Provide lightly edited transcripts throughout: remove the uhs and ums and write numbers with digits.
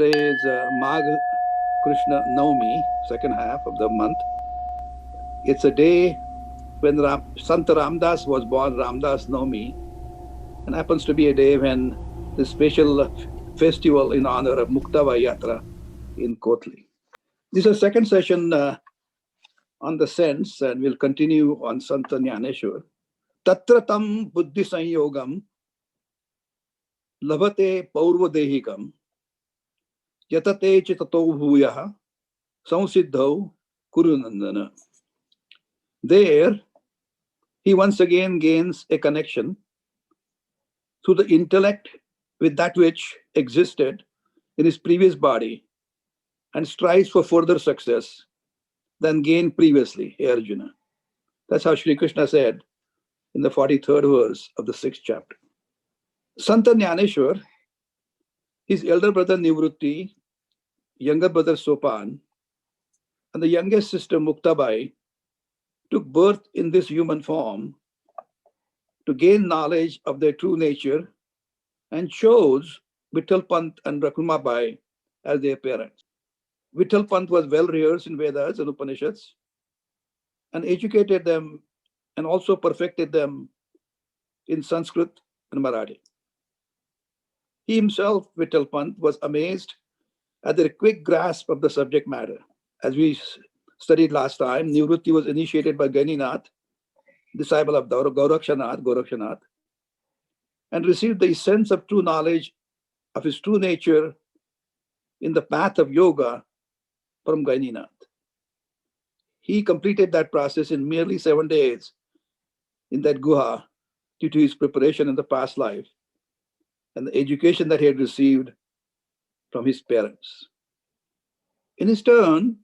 Today is Magh Krishna Navami, second half of the month. It's a day when Sant Ramdas was born, Ramdas Navami, and happens to be a day when the special festival in honor of Muktava Yatra in Kotli. This is a second session on the sense, and we'll continue on Sant Gyaneshwar. Tatra tam buddhi sanyogam labhate paurvadehikam yatate chitato bhuyah samsiddhau kurunandana. There, he once again gains a connection through the intellect with that which existed in his previous body and strives for further success than gained previously, hey Arjuna. That's how Sri Krishna said in the 43rd verse of the 6th chapter. Sant Gyaneshwar, his elder brother Nivrutti, younger brother Sopan, and the youngest sister Muktabai took birth in this human form to gain knowledge of their true nature and chose Vittal Pant and Rakumabai as their parents. Vittal Pant was well rehearsed in Vedas and Upanishads and educated them and also perfected them in Sanskrit and Marathi. He himself, Vittal Pant, was amazed at their quick grasp of the subject matter. As we studied last time, Nivrutti was initiated by Ganinath, disciple of Gorakshanath, and received the essence of true knowledge of his true nature in the path of yoga from Ganinath. He completed that process in merely 7 days in that guha due to his preparation in the past life and the education that he had received from his parents. In his turn,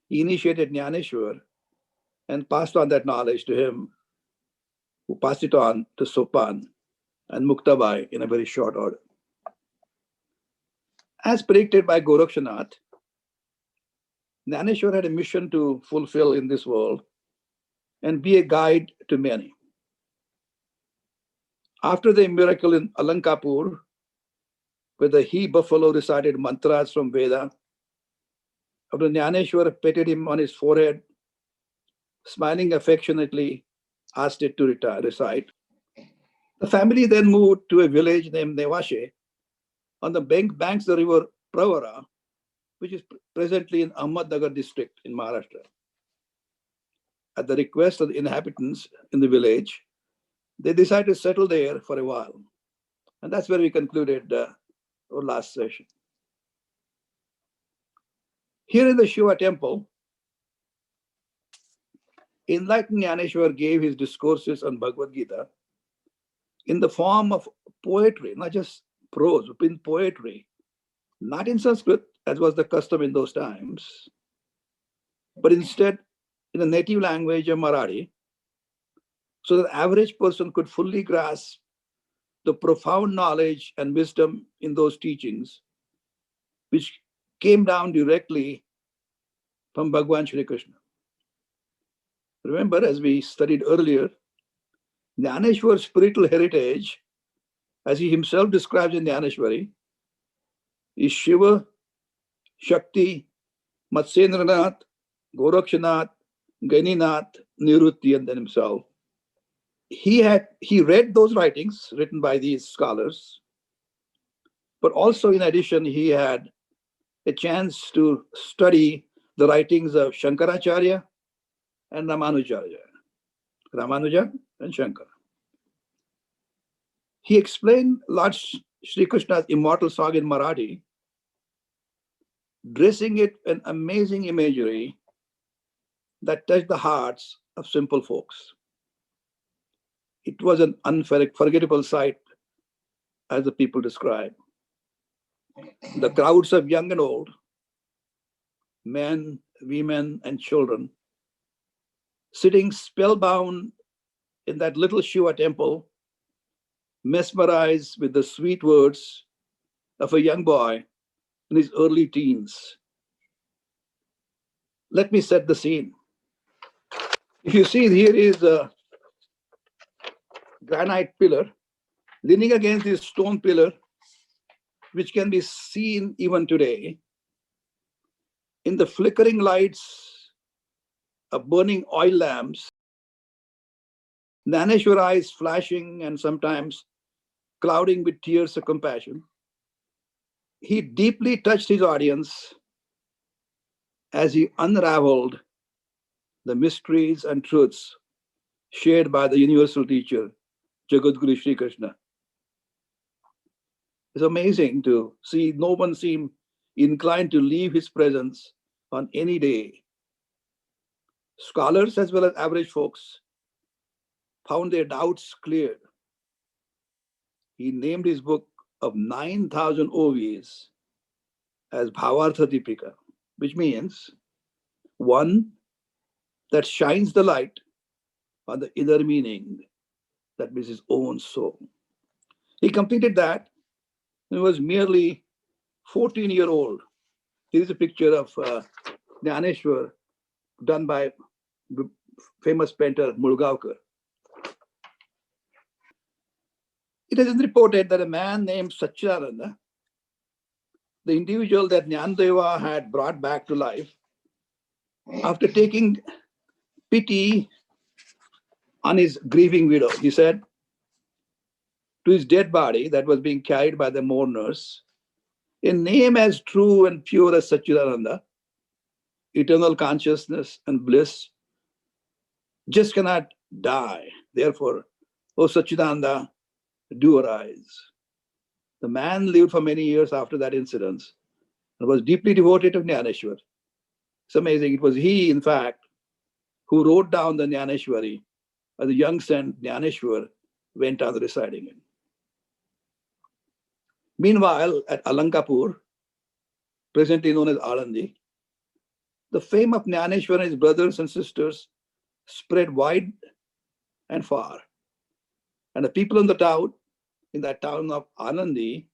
he initiated Gyaneshwar and passed on that knowledge to him, who passed it on to Sopan and Muktabai in a very short order. As predicted by Gorakshanath, Gyaneshwar had a mission to fulfill in this world and be a guide to many. After the miracle in Alankapur, where the he-buffalo recited mantras from Veda, after Gyaneshwar petted him on his forehead, smiling affectionately, asked it to recite. The family then moved to a village named Nevashe on the banks of the river Pravara, which is presently in Ahmednagar district in Maharashtra. At the request of the inhabitants in the village, they decided to settle there for a while. And that's where we concluded our last session. Here in the Shiva temple, enlightened Gyaneshwar gave his discourses on Bhagavad Gita in the form of poetry, not just prose, but in poetry, not in Sanskrit, as was the custom in those times, but instead in the native language of Marathi, so that the average person could fully grasp the profound knowledge and wisdom in those teachings, which came down directly from Bhagwan Shri Krishna. Remember, as we studied earlier, Gyaneshwar's spiritual heritage, as he himself describes in Gyaneshwari, is Shiva, Shakti, Matsendranath, Gorakshanath, Ganinath, Nivrutti, and then himself. He read those writings written by these scholars, but also in addition, he had a chance to study the writings of Shankaracharya and Ramanuja and Shankara. He explained Lord Sri Krishna's immortal song in Marathi, dressing it in amazing imagery that touched the hearts of simple folks. It was an unforgettable sight, as the people describe. The crowds of young and old, men, women, and children, sitting spellbound in that little Shiva temple, mesmerized with the sweet words of a young boy in his early teens. Let me set the scene. If you see, here is a granite pillar. Leaning against this stone pillar, which can be seen even today in the flickering lights of burning oil lamps, Gyaneshwar eyes flashing and sometimes clouding with tears of compassion. He deeply touched his audience as he unraveled the mysteries and truths shared by the universal teacher, Jagadguru Sri Krishna. It's amazing to see no one seem inclined to leave his presence on any day. Scholars as well as average folks found their doubts cleared. He named his book of 9,000 OVs as Bhavartha Deepika, which means one that shines the light on the inner meaning, that means his own soul. He completed that when he was merely 14-year-old. Here is a picture of Gyaneshwar done by the famous painter Mulgaonkar. It has been reported that a man named Satchidananda, the individual that Jnanadeva had brought back to life, after taking pity on his grieving widow, he said to his dead body that was being carried by the mourners, a name as true and pure as Satchidananda, eternal consciousness and bliss, just cannot die. Therefore, O Satchidananda, do arise. The man lived for many years after that incident and was deeply devoted to Gyaneshwar. It's amazing. It was he, in fact, who wrote down the Gyaneshwari as the young saint Gyaneshwar went on reciting it. Meanwhile, at Alankapur, presently known as Alandi, the fame of Gyaneshwar and his brothers and sisters spread wide and far. And the people in that town of Alandi,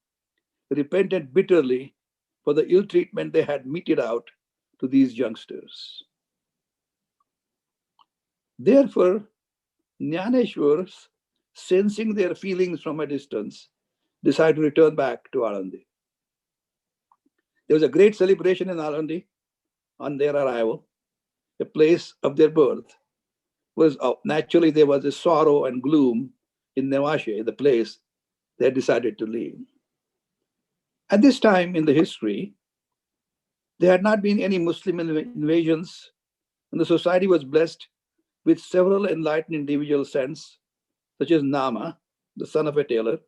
repented bitterly for the ill treatment they had meted out to these youngsters. Therefore, Gyaneshwars, sensing their feelings from a distance, decided to return back to Alandi. There was a great celebration in Alandi on their arrival, a place of their birth. Naturally, there was a sorrow and gloom in Nevashe, the place they decided to leave. At this time in the history, there had not been any Muslim invasions, and the society was blessed with several enlightened individual saints, such as Nama, the son of a tailor.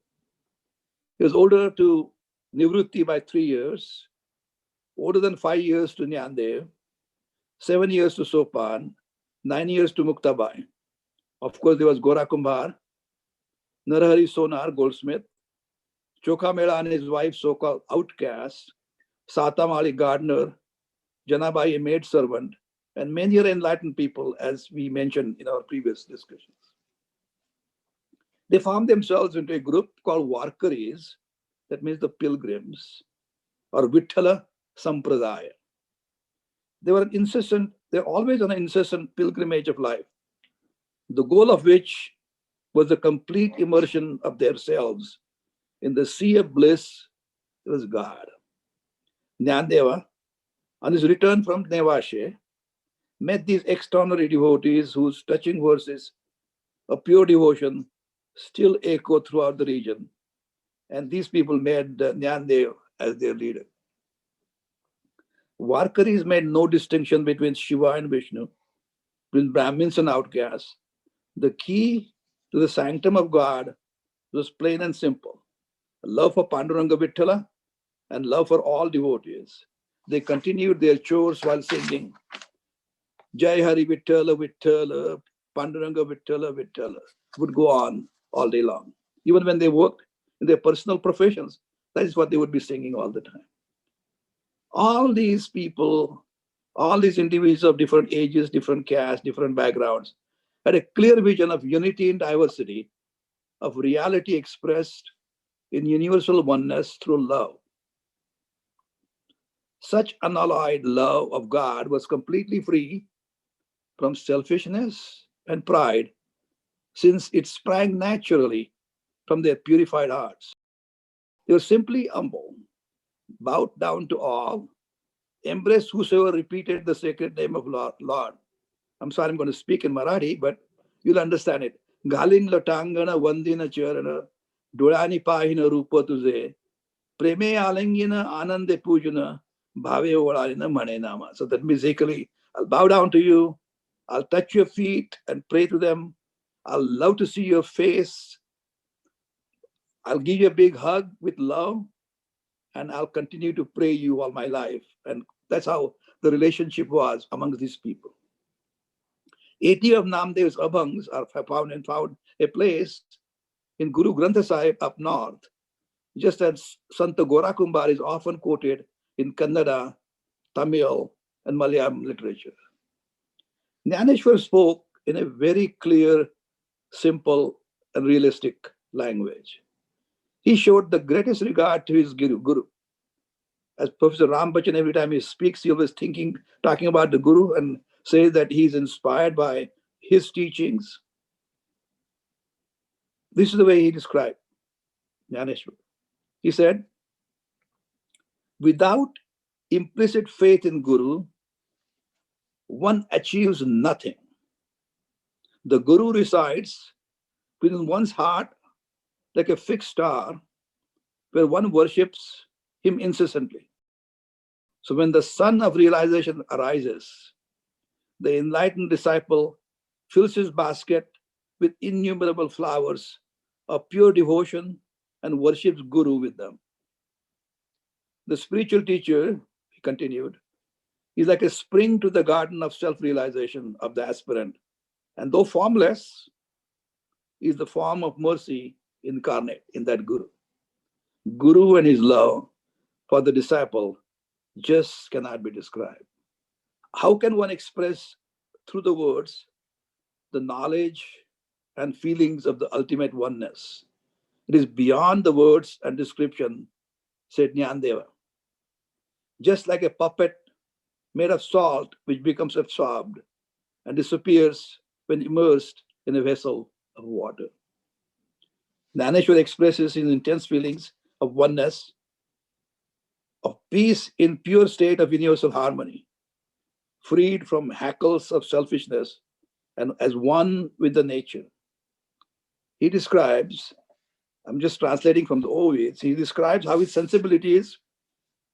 He was older to Nivrutti by 3 years, older than 5 years to Nyandev, 7 years to Sopan, 9 years to Muktabai. Of course, there was Gora Kumbhar, Narahari Sonar, goldsmith, Chokha Mela and his wife, so-called outcast, Satamali gardener, Janabai, a maid servant, and many other enlightened people, as we mentioned in our previous discussions. They formed themselves into a group called Varkaris, that means the pilgrims, or Vithala Sampradaya. They were always on an incessant pilgrimage of life, the goal of which was the complete immersion of themselves in the sea of bliss, it was God. Jnanadeva, on his return from Nevashe, met these extraordinary devotees whose touching verses of pure devotion still echo throughout the region. And these people made Jnanadev as their leader. Varkaris made no distinction between Shiva and Vishnu, between Brahmins and outcasts. The key to the sanctum of God was plain and simple: love for Panduranga Vittala and love for all devotees. They continued their chores while singing Jai Hari Vittala Vittala, Panduranga Vittala Vittala. Would go on all day long. Even when they worked in their personal professions, that is what they would be singing all the time. All these people, all these individuals of different ages, different castes, different backgrounds, had a clear vision of unity in diversity, of reality expressed in universal oneness through love. Such unalloyed love of God was completely free from selfishness and pride, since it sprang naturally from their purified hearts. They were simply humble, bowed down to all, embrace whosoever repeated the sacred name of Lord. I'm sorry, I'm going to speak in Marathi, but you'll understand it. Galin lotangana vandina charana, dolani pahina rupa tuze, preme alangina anande pujana, bhave olalina mane nama. So that basically, I'll bow down to you, I'll touch your feet and pray to them, I'll love to see your face, I'll give you a big hug with love, and I'll continue to pray you all my life. And that's how the relationship was among these people. 80 of Namdev's abhangs are found a place in Guru Granth Sahib up north, just as Santa Gorakumbar is often quoted in Kannada, Tamil, and Malayalam literature. Gyaneshwar spoke in a very clear, simple, and realistic language. He showed the greatest regard to his Guru. As Professor Rambachan, every time he speaks, he always talking about the Guru and says that he's inspired by his teachings. This is the way he described Gyaneshwar. He said, without implicit faith in Guru, one achieves nothing. The Guru resides within one's heart like a fixed star where one worships him incessantly. So when the sun of realization arises, the enlightened disciple fills his basket with innumerable flowers of pure devotion and worships Guru with them. The spiritual teacher, he continued, is like a spring to the garden of self-realization of the aspirant. And though formless, is the form of mercy incarnate in that Guru. Guru and his love for the disciple just cannot be described. How can one express through the words the knowledge and feelings of the ultimate oneness? It is beyond the words and description, said Jnanadeva. Just like a puppet made of salt which becomes absorbed and disappears when immersed in a vessel of water. Gyaneshwar expresses his intense feelings of oneness, of peace in pure state of universal harmony, freed from hackles of selfishness and as one with the nature. He describes, I'm just translating from the Ovids, he describes how his sensibilities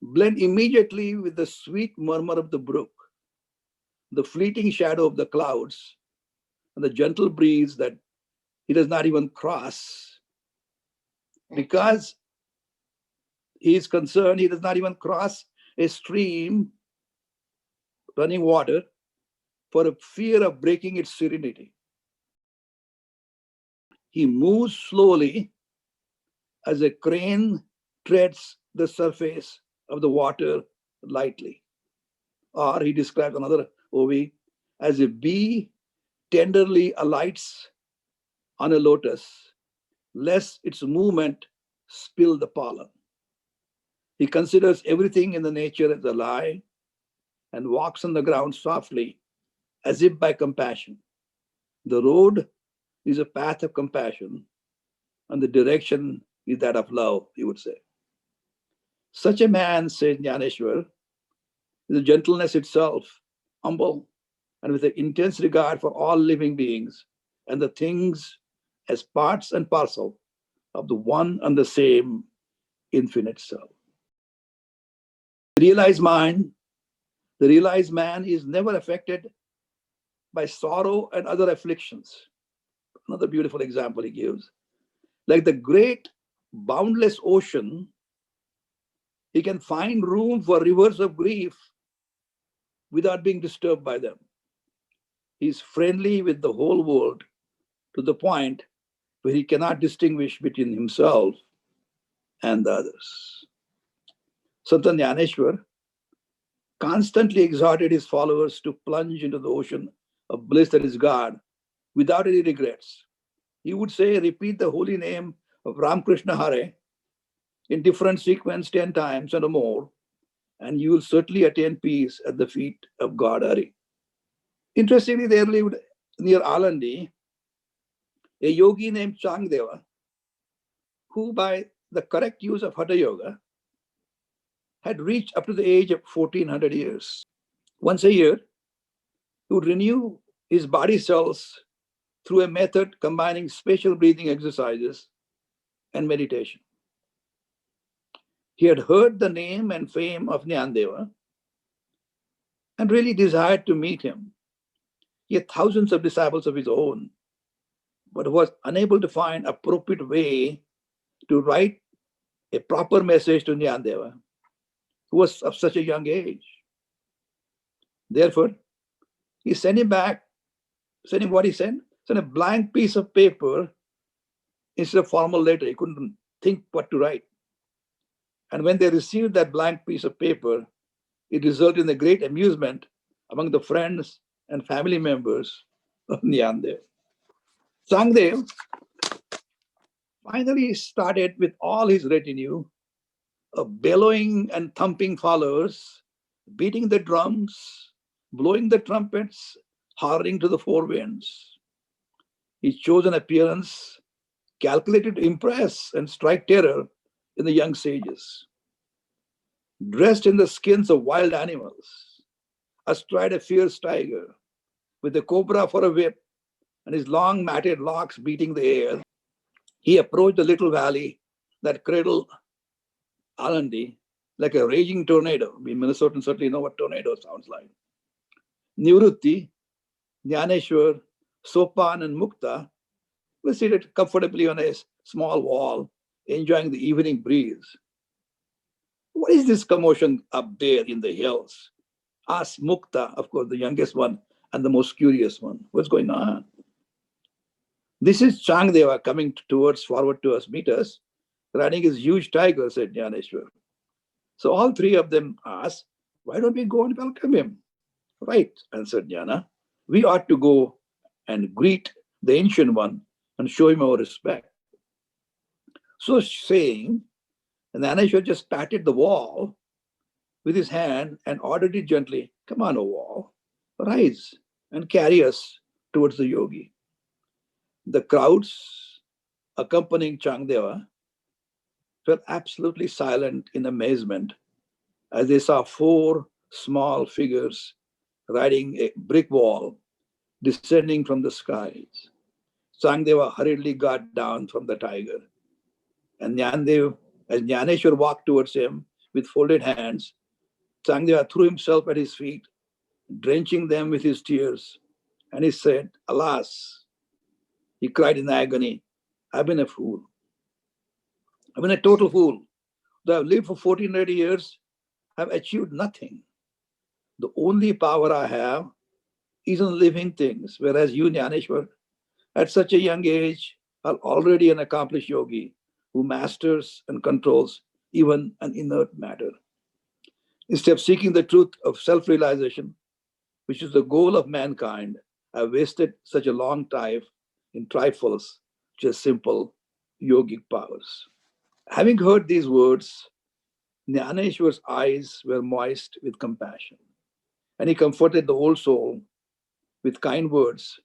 blend immediately with the sweet murmur of the brook, the fleeting shadow of the clouds, and the gentle breeze that he does not even cross. Because he is concerned, he does not even cross a stream, running water, for a fear of breaking its serenity. He moves slowly as a crane treads the surface of the water lightly. Or he describes another Ovi as a bee tenderly alights on a lotus, lest its movement spill the pollen. He considers everything in the nature as a lie and walks on the ground softly, as if by compassion. The road is a path of compassion, and the direction is that of love, he would say. Such a man, says Gyaneshwar, is a gentleness itself, humble, and with an intense regard for all living beings and the things as parts and parcel of the one and the same infinite self. The realized man is never affected by sorrow and other afflictions. Another beautiful example he gives. Like the great boundless ocean, he can find room for rivers of grief without being disturbed by them. He's friendly with the whole world to the point where he cannot distinguish between himself and the others. Sant Gyaneshwar constantly exhorted his followers to plunge into the ocean of bliss that is God without any regrets. He would say, repeat the holy name of Ram Krishna Hare in different sequence 10 times and more, and you will certainly attain peace at the feet of God Hare. Interestingly, there lived near Alandi a yogi named Changdeva, who by the correct use of Hatha Yoga had reached up to the age of 1400 years. Once a year, he would renew his body cells through a method combining special breathing exercises and meditation. He had heard the name and fame of Nyandeva and really desired to meet him. He had thousands of disciples of his own, but was unable to find appropriate way to write a proper message to Nyandeva, who was of such a young age. Therefore, he sent him back, sent him what he sent? Sent a blank piece of paper instead of formal letter. He couldn't think what to write. And when they received that blank piece of paper, it resulted in a great amusement among the friends and family members of Nyandev. Sangdev finally started with all his retinue of bellowing and thumping followers, beating the drums, blowing the trumpets, hollering to the four winds. He chose an appearance calculated to impress and strike terror in the young sages. Dressed in the skins of wild animals, astride a fierce tiger, with a cobra for a whip and his long matted locks beating the air, he approached the little valley that cradled Alandi like a raging tornado. We Minnesotans certainly know what tornado sounds like. Nivrutti, Gyaneshwar, Sopan, and Mukta were seated comfortably on a small wall, enjoying the evening breeze. What is this commotion up there in the hills? Asked Mukta, of course, the youngest one and the most curious one. What's going on? This is Changdeva coming forward to us, meet us, riding his huge tiger, said Gyaneshwar. So all three of them asked, why don't we go and welcome him? Right, answered Jnana. We ought to go and greet the ancient one and show him our respect. So saying, Gyaneshwar just patted the wall with his hand and ordered it gently, come on, O wall, rise and carry us towards the yogi. The crowds accompanying Changdeva fell absolutely silent in amazement as they saw four small figures riding a brick wall descending from the skies. Changdeva hurriedly got down from the tiger, and Nyandev, as Gyaneshwar walked towards him with folded hands, Changdeva threw himself at his feet, drenching them with his tears, and he said, alas, he cried in agony, I've been a fool. I've been a total fool. Though I've lived for 1400 years, I've achieved nothing. The only power I have is in living things, whereas you, Gyaneshwar, at such a young age, are already an accomplished yogi who masters and controls even an inert matter. Instead of seeking the truth of self-realization, which is the goal of mankind, I've wasted such a long time in trifles, just simple yogic powers. Having heard these words, Gyaneshwar's eyes were moist with compassion, and he comforted the old soul with kind words.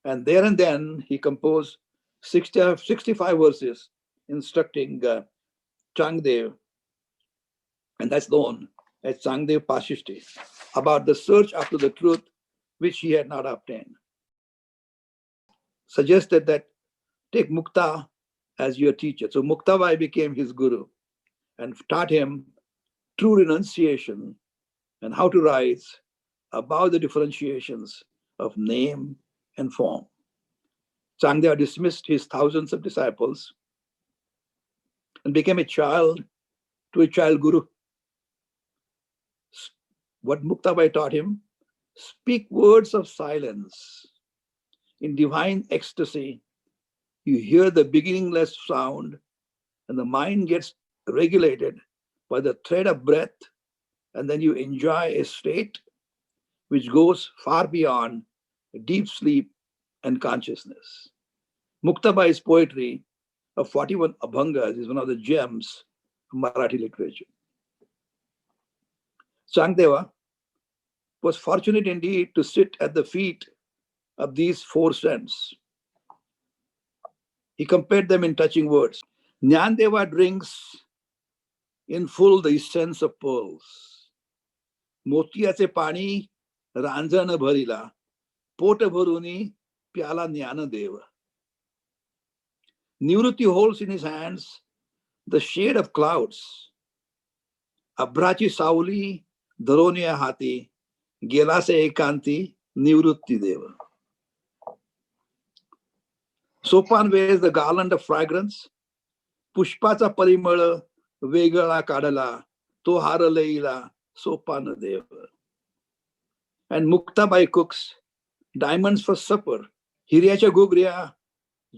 And there and then he composed 65 verses instructing Changdev, and that's known as Changdev Pasishti, about the search after the truth which he had not obtained. Suggested that take Mukta as your teacher. So Muktabai became his guru and taught him true renunciation and how to rise above the differentiations of name and form. Changdeva dismissed his thousands of disciples and became a child to a child guru. What Muktabai taught him, speak words of silence. In divine ecstasy, you hear the beginningless sound and the mind gets regulated by the thread of breath, and then you enjoy a state which goes far beyond deep sleep and consciousness. Muktabai's poetry of 41 Abhangas is one of the gems of Marathi literature. Changdeva was fortunate indeed to sit at the feet of these four saints. He compared them in touching words. Nyandeva drinks in full the essence of pearls. मोतियाचे पाणी रांजण भरिला, pot भरुनी प्याला Gyandev. Nivruti holds in his hands the shade of clouds. अभ्राची सावली धरोनी हाती, गेलासे एकांती निवृत्ती देव. सोपान wears the garland of fragrance. पुष्पाचा परिमळ वेगळा काढला, तो हार लईला सोपान देव. And Muktabai cooks diamonds for supper. हिऱ्याच्या घुगऱ्या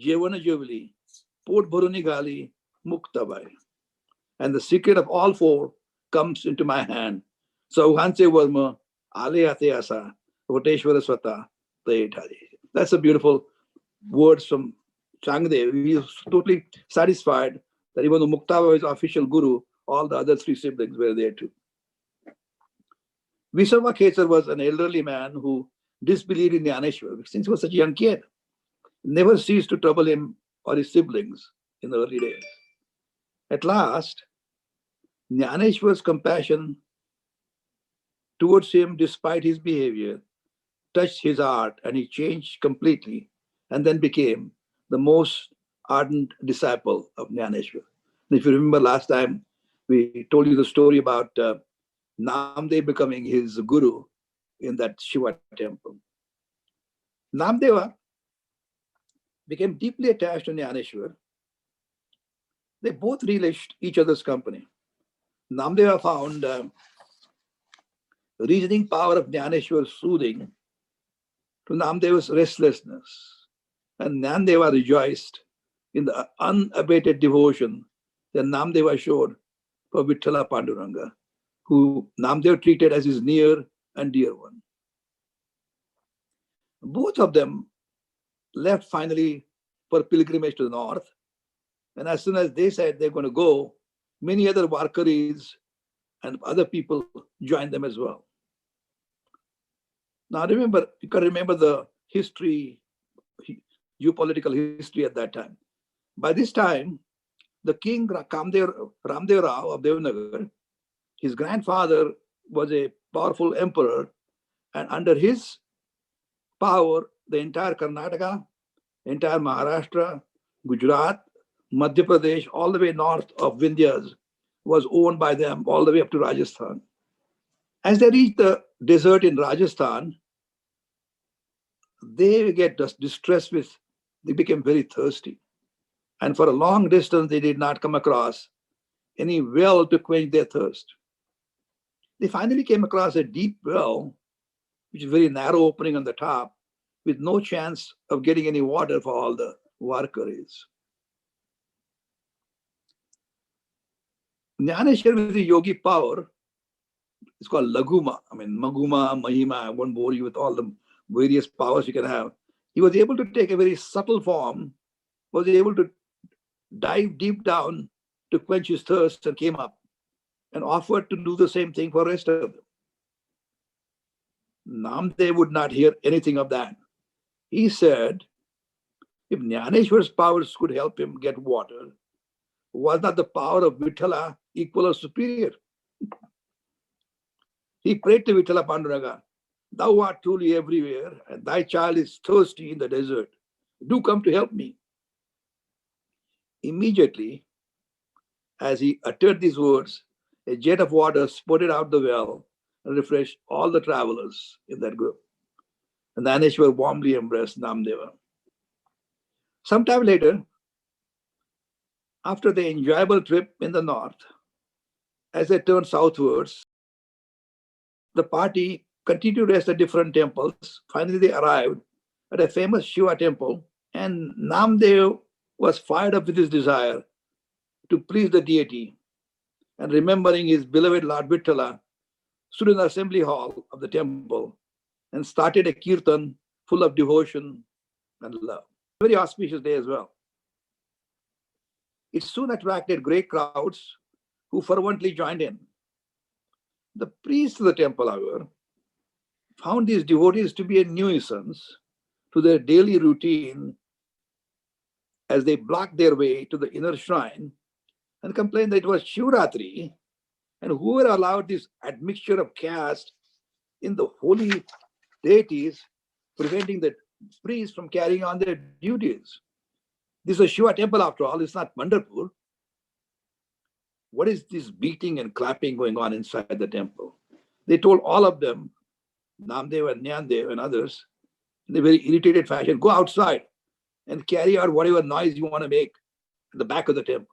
जेवण जेवली, पोट भरून निघाली Muktabai. And the secret of all four comes into my hand. चौघांचे वर्म आले हाते असा, वटेश्वर स्वतः ते Thale. That's a beautiful words from Changdev. He is totally satisfied that even though Muktabai is official guru, all the other three siblings were there too. Visarva Khechar was an elderly man who disbelieved in Gyaneshwar since he was such a young kid. Never ceased to trouble him or his siblings in the early days. At last, Gyaneshwar's compassion towards him, despite his behavior, touched his heart and he changed completely and then became the most ardent disciple of Gyaneshwar. And if you remember last time, we told you the story about Namdev becoming his guru in that Shiva temple. Namdeva became deeply attached to Gyaneshwar. They both relished each other's company. Namdeva found reasoning power of Gyaneshwar soothing to Namdeva's restlessness. And Gyanendeva rejoiced in the unabated devotion that Namdeva showed for Vithala Panduranga, who Namdeva treated as his near and dear one. Both of them left finally for pilgrimage to the north. And as soon as they said they're going to go, many other Varkaris and other people joined them as well. Now remember, you can remember the history, geopolitical history at that time. By this time, the king Ramdev Rao of Devnagar, his grandfather was a powerful emperor, and under his power, the entire Karnataka, entire Maharashtra, Gujarat, Madhya Pradesh, all the way north of Vindhyas was owned by them all the way up to Rajasthan. As they reached the desert in Rajasthan, they get distressed with, they became very thirsty. And for a long distance, they did not come across any well to quench their thirst. They finally came across a deep well, which is a very narrow opening on the top, with no chance of getting any water for all the Varkaris. Gyaneshwar with the yogi power, it's called Laguma. I mean, Maguma, Mahima, I won't bore you with all the various powers you can have. He was able to take a very subtle form, was able to dive deep down to quench his thirst and came up and offered to do the same thing for the rest of them. Namdev would not hear anything of that. He said, if Gyaneshwar's powers could help him get water, was not the power of Vithala equal or superior? He prayed to Vithala Panduranga, thou art truly everywhere, and thy child is thirsty in the desert. Do come to help me. Immediately, as he uttered these words, a jet of water spurted out the well and refreshed all the travelers in that group. And Gyaneshwar warmly embraced Namdeva. Sometime later, after the enjoyable trip in the north, as they turned southwards, the party continued to rest at different temples. Finally, they arrived at a famous Shiva temple, and Namdev was fired up with his desire to please the deity. And remembering his beloved Lord Vithala, stood in the assembly hall of the temple and started a kirtan full of devotion and love. Very auspicious day as well. It soon attracted great crowds who fervently joined in. The priests of the temple, however, found these devotees to be a nuisance to their daily routine as they blocked their way to the inner shrine and complained that it was Shivratri, and whoever allowed this admixture of caste in the holy deities, preventing the priests from carrying on their duties. This is a Shiva temple after all, it's not Pandharpur. What is this beating and clapping going on inside the temple? They told all of them, Namdev and Nyandev and others, in a very irritated fashion, go outside and carry out whatever noise you want to make at the back of the temple.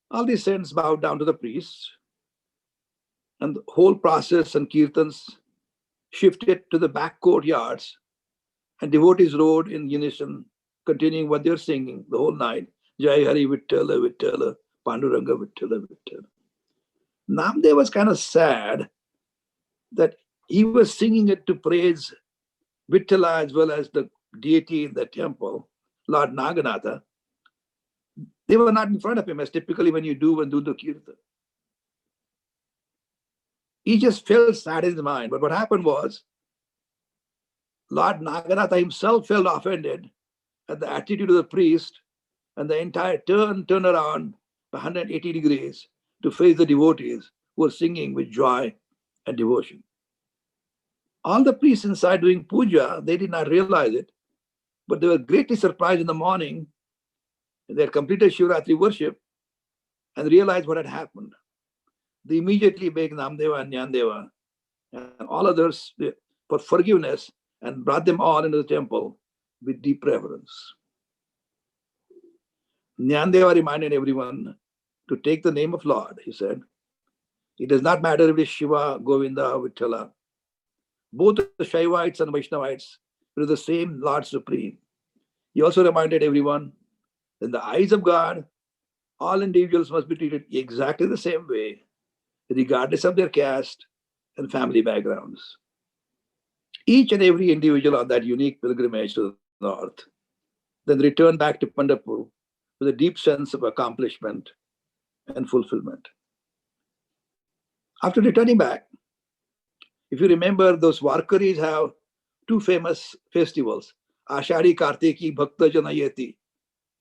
All these saints bowed down to the priests, and the whole process and kirtans shifted to the back courtyards, and devotees rode in unison, continuing what they were singing the whole night. Jai Hari Vittala Vittala, Panduranga Vittala Vittala. Namdev was kind of sad that he was singing it to praise Vittala as well as the deity in the temple, Lord Naganatha. They were not in front of him, as typically when you do the kirtan. He just felt sad in his mind. But what happened was, Lord Naganatha himself felt offended at the attitude of the priest, and the entire turned around 180 degrees to face the devotees who were singing with joy and devotion. All the priests inside doing puja, they did not realize it, but they were greatly surprised in the morning. They had completed Shivratri worship and realized what had happened. They immediately begged Namdeva and Nyandeva and all others for forgiveness and brought them all into the temple with deep reverence. Nyandeva reminded everyone to take the name of Lord, he said. It does not matter if it is Shiva, Govinda, Vittala. Both the Shaivites and Vaishnavites were the same Lord Supreme. He also reminded everyone that in the eyes of God, all individuals must be treated exactly the same way, regardless of their caste and family backgrounds. Each and every individual on that unique pilgrimage to the north then returned back to Pandharpur with a deep sense of accomplishment and fulfillment. After returning back, if you remember, those Varkaris have two famous festivals, Ashadi Kartiki Bhakta Janayati,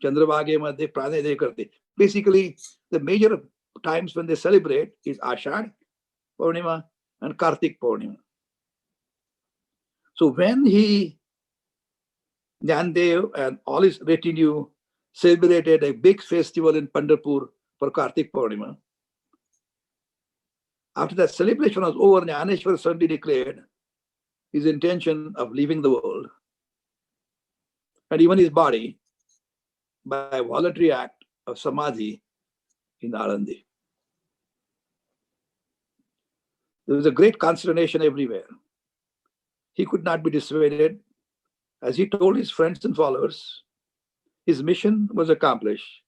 Chandrabhage Madhye Prane De Karte. Basically, the major times when they celebrate is Ashad Purnima and Kartik Purnima. So when Nyandev and all his retinue celebrated a big festival in Pandharpur for Kartik Purnima, after that celebration was over, Gyaneshwar suddenly declared his intention of leaving the world and even his body by a voluntary act of Samadhi in Alandi. There was a great consternation everywhere. He could not be dissuaded. As he told his friends and followers, his mission was accomplished.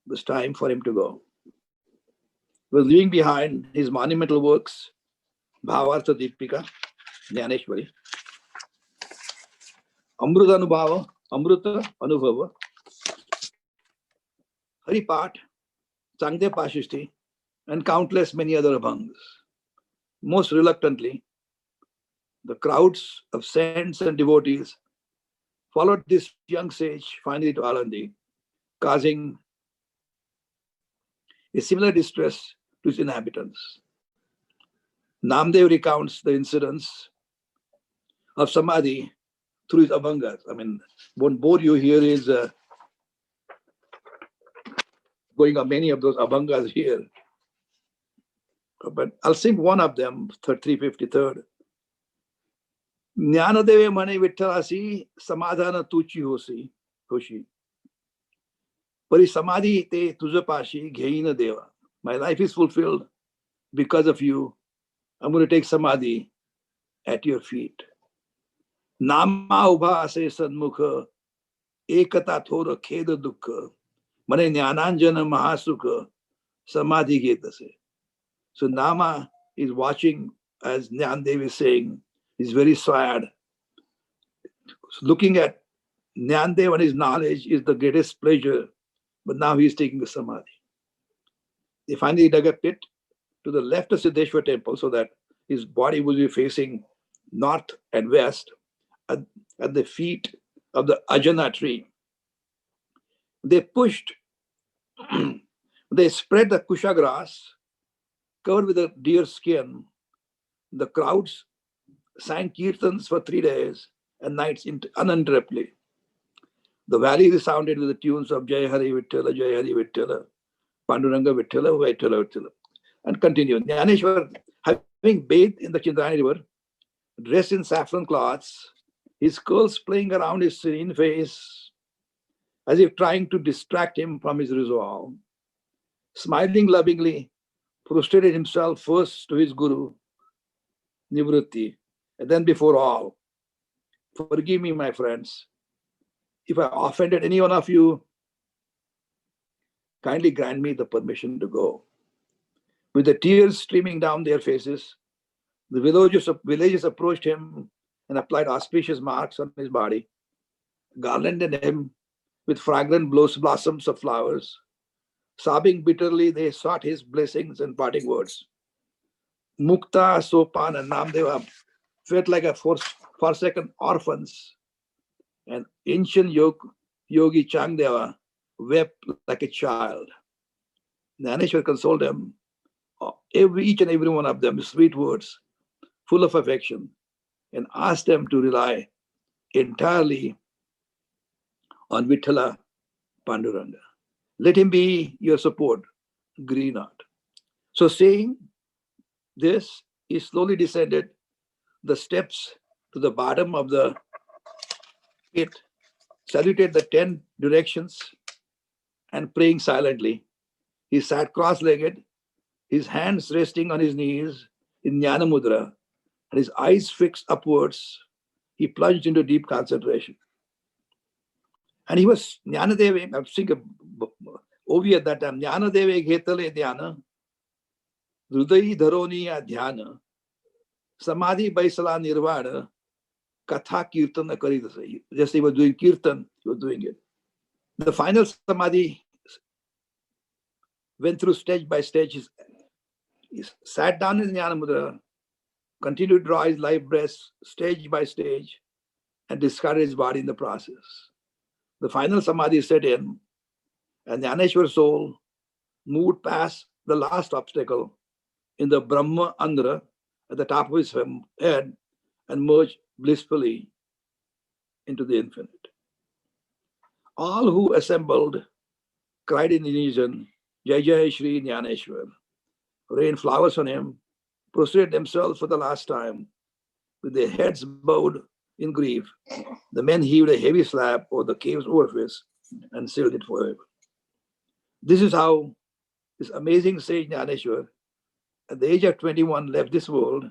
It was time for him to go. He was leaving behind his monumental works, Bhavartha Deepika, Gyaneshwari, Amruta Anubhava, Haripat, Sangde Pashishti, and countless many other abhangas. Most reluctantly, the crowds of saints and devotees followed this young sage finally to Alandi, causing a similar distress to its inhabitants. Namdev recounts the incidents of Samadhi through his abhangas. I mean, won't bore you here is going on many of those abhangas here. But I'll sing one of them, 353rd. Jnanadeve mane vittalasi samadhana tuchi hoshi. Pari samadhi te tujapashi gheina deva. My life is fulfilled because of you. I'm going to take samadhi at your feet. Nama ubha ase sadmukha ekata thora kheda dukkha mane jnananjana mahasukha samadhi getase. So Nama is watching, as Nyandev is saying, he's very sad. So looking at Nyandev and his knowledge is the greatest pleasure, but now he's taking the samadhi. They finally dug a pit to the left of Siddheshwar temple so that his body would be facing north and west at the feet of the Ajana tree. They pushed They spread the kusha grass covered with a deer skin. The crowds sang kirtans for 3 days and nights uninterruptedly. The valley resounded with the tunes of Jai Hari Vittala, Jai Hari Vittala, Panduranga Vittala, Vittala, Vittala. And continued. Gyaneshwar, having bathed in the Chindrayani river, dressed in saffron cloths, his curls playing around his serene face, as if trying to distract him from his resolve, smiling lovingly, prostrated himself first to his guru, Nivrutti, and then before all. Forgive me, my friends, if I offended any one of you, kindly grant me the permission to go. With the tears streaming down their faces, the villagers approached him and applied auspicious marks on his body, garlanded him with fragrant blossoms of flowers. Sobbing bitterly, they sought his blessings and parting words. Mukta, Sopan, and Namdeva felt like a forsaken orphans, and ancient yogi Changdeva wept like a child. Gyaneshwar consoled them, each and every one of them, with sweet words, full of affection, and asked them to rely entirely on Vittala Panduranga. Let him be your support, grieve not. So saying this, he slowly descended the steps to the bottom of the pit, saluted the 10 directions, and praying silently. He sat cross-legged, his hands resting on his knees in Jnana Mudra, and his eyes fixed upwards. He plunged into deep concentration. And he was Jnanadeva, I'm seeing a OV at that time, Jnanadeva Ghetale Dhyana, Hridayi Dharoniya Dhyana, Samadhi Baisala Nirvana, Katha Kirtana Karidasa. Just he was doing Kirtan, he was doing it. The final Samadhi went through stage by stage. He sat down in Jnana Mudra, continued to draw his life breaths stage by stage, and discarded his body in the process. The final Samadhi set in, and Gyaneshwar's soul moved past the last obstacle in the Brahma Andhra at the top of his head and merged blissfully into the infinite. All who assembled cried in unison, Jai Jai Shri Gyaneshwar, rained flowers on him, prostrated themselves for the last time, with their heads bowed in grief. The men heaved a heavy slab over the cave's orifice and sealed it forever. This is how this amazing sage Gyaneshwar, at the age of 21, left this world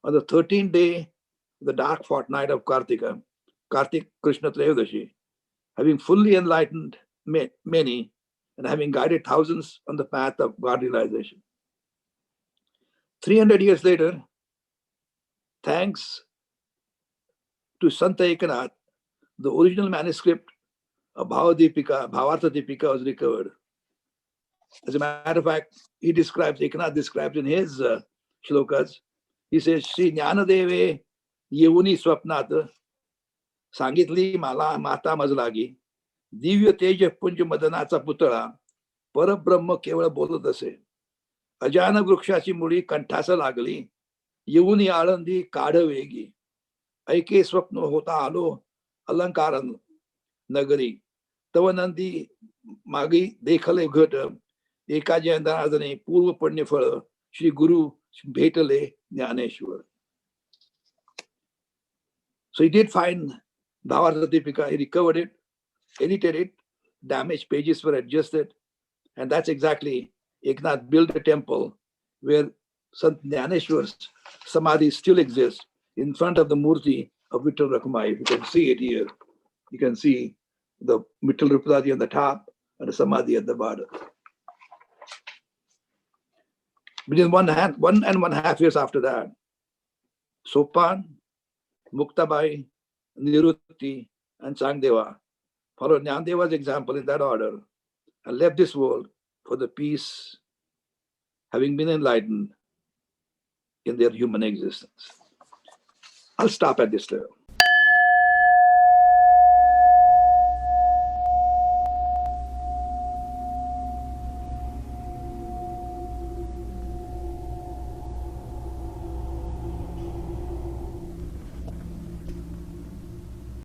on the 13th day of the dark fortnight of Kartika, Kartik Krishna Trayodasi, having fully enlightened many and having guided thousands on the path of God realization. 300 years later, thanks to Sant Ekanath, the original manuscript of Bhavartha Dipika was recovered. As a matter of fact, Ekanath describes in his shlokas, he says, Shri Jnanadeve Yevuni Swapnat Sangitli Mala Mata Mazlagi Divya Teja Punja Madanacha Putara Parabrahma Kevala बोलत असे अजान वृक्षाची मुळी कंठास लागली येऊनी आळंदी काढ वेगी ऐके स्वप्न होता आलो अलंकार नगरी तव नंदी मागी देखले घट एका जयंतराजने पूर्व पुण्य फळ श्री गुरु भेटले Dnyaneshwar. So he did find Bhavartha Dipika, he recovered it, edited it, damaged pages were adjusted, and that's exactly Eknath built a temple where Sant Gyaneshwar's Samadhi still exists in front of the Murti of Vittal Rakhmai. You can see it here. You can see the Vittal Rupati on the top and the Samadhi at the bottom. Within 1.5 years after that, Sopan, Muktabai, Nirutti, and Sangdeva followed Jnandeva's example in that order and left this world for the peace, having been enlightened in their human existence. I'll stop at this level.